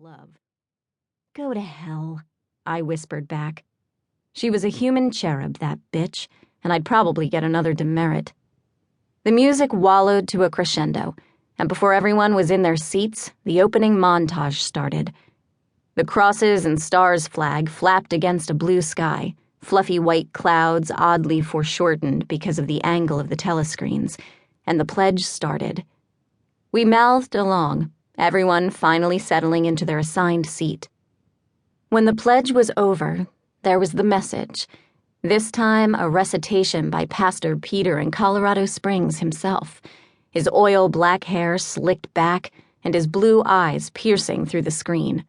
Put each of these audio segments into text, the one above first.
love. "Go to hell," I whispered back. She was a human cherub, that bitch, and I'd probably get another demerit. The music wallowed to a crescendo, and before everyone was in their seats, the opening montage started. The crosses and stars flag flapped against a blue sky, fluffy white clouds oddly foreshortened because of the angle of the telescreens, and the pledge started. We mouthed along, everyone finally settling into their assigned seat. When the pledge was over, there was the message, this time a recitation by Pastor Peter in Colorado Springs himself, his oil-black hair slicked back and his blue eyes piercing through the screen.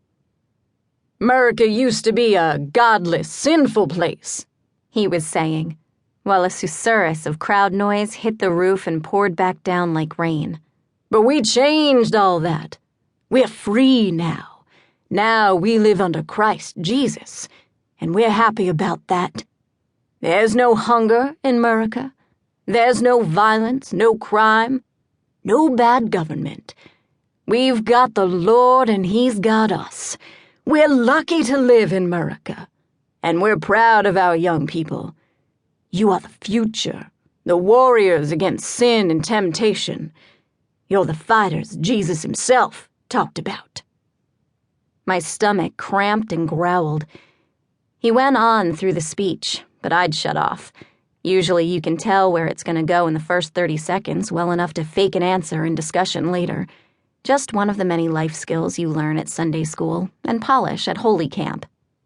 "'Merica used to be a godless, sinful place," he was saying, while a susurrus of crowd noise hit the roof and poured back down like rain. "But we changed all that. We're free now. Now we live under Christ Jesus, and we're happy about that. There's no hunger in America. There's no violence, no crime, no bad government. We've got the Lord and He's got us. We're lucky to live in America, and we're proud of our young people. You are the future, the warriors against sin and temptation. You're the fighters Jesus himself talked about." My stomach cramped and growled. He went on through the speech, but I'd shut off. Usually you can tell where it's going to go in the first 30 seconds well enough to fake an answer in discussion later. Just one of the many life skills you learn at Sunday school and polish at Holy Camp,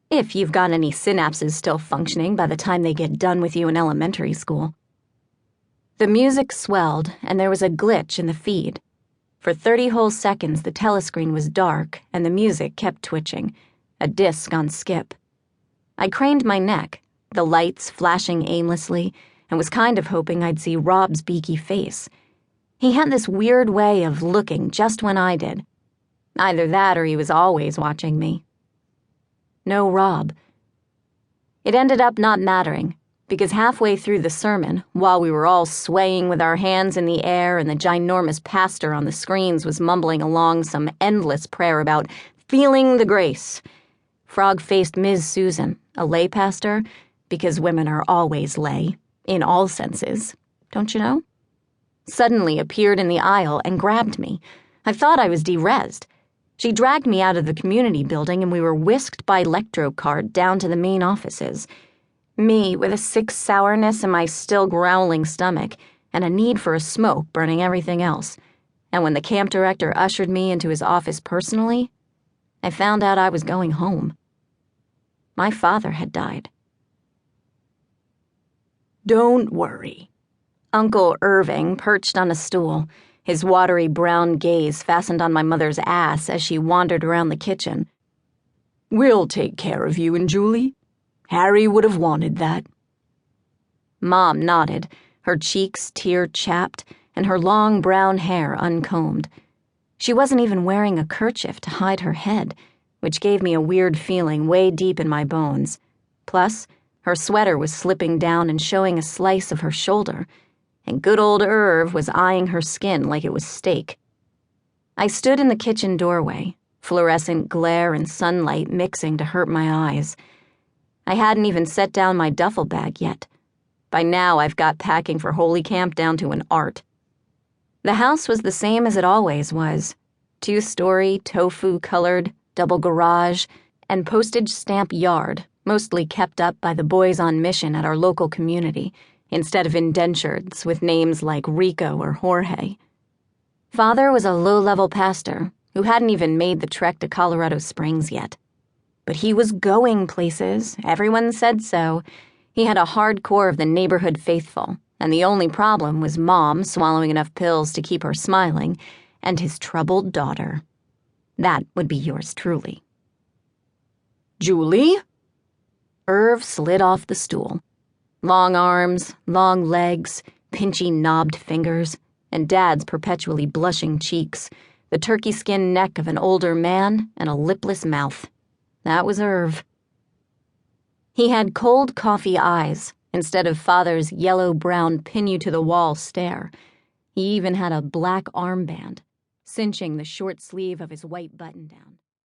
if you've got any synapses still functioning by the time they get done with you in elementary school. The music swelled, and there was a glitch in the feed. For 30 whole seconds, the telescreen was dark, and the music kept twitching, a disc on skip. I craned my neck, the lights flashing aimlessly, and was kind of hoping I'd see Rob's beaky face. He had this weird way of looking just when I did. Either that or he was always watching me. No Rob. It ended up not mattering, because halfway through the sermon, while we were all swaying with our hands in the air and the ginormous pastor on the screens was mumbling along some endless prayer about feeling the grace, frog-faced Ms. Susan, a lay pastor, because women are always lay, in all senses, don't you know? Suddenly appeared in the aisle and grabbed me. I thought I was de-rezzed. She dragged me out of the community building and we were whisked by electro-cart down to the main offices. Me, with a sick sourness in my still growling stomach and a need for a smoke burning everything else. And when the camp director ushered me into his office personally, I found out I was going home. My father had died. "Don't worry." Uncle Irving perched on a stool, his watery brown gaze fastened on my mother's ass as she wandered around the kitchen. "We'll take care of you and Julie. Harry would have wanted that." Mom nodded, her cheeks tear-chapped and her long brown hair uncombed. She wasn't even wearing a kerchief to hide her head, which gave me a weird feeling way deep in my bones. Plus, her sweater was slipping down and showing a slice of her shoulder, and good old Irv was eyeing her skin like it was steak. I stood in the kitchen doorway, fluorescent glare and sunlight mixing to hurt my eyes. I hadn't even set down my duffel bag yet. By now I've got packing for Holy Camp down to an art. The house was the same as it always was. 2-story, tofu-colored, double garage, and postage stamp yard, mostly kept up by the boys on mission at our local community, instead of indentures with names like Rico or Jorge. Father was a low-level pastor who hadn't even made the trek to Colorado Springs yet. But he was going places, everyone said so. He had a hardcore of the neighborhood faithful, and the only problem was Mom swallowing enough pills to keep her smiling, and his troubled daughter. That would be yours truly. "Julie?" Irv slid off the stool. Long arms, long legs, pinchy knobbed fingers, and Dad's perpetually blushing cheeks, the turkey-skin neck of an older man, and a lipless mouth. That was Irv. He had cold coffee eyes instead of Father's yellow-brown pin-you-to-the-wall stare. He even had a black armband, cinching the short sleeve of his white button-down.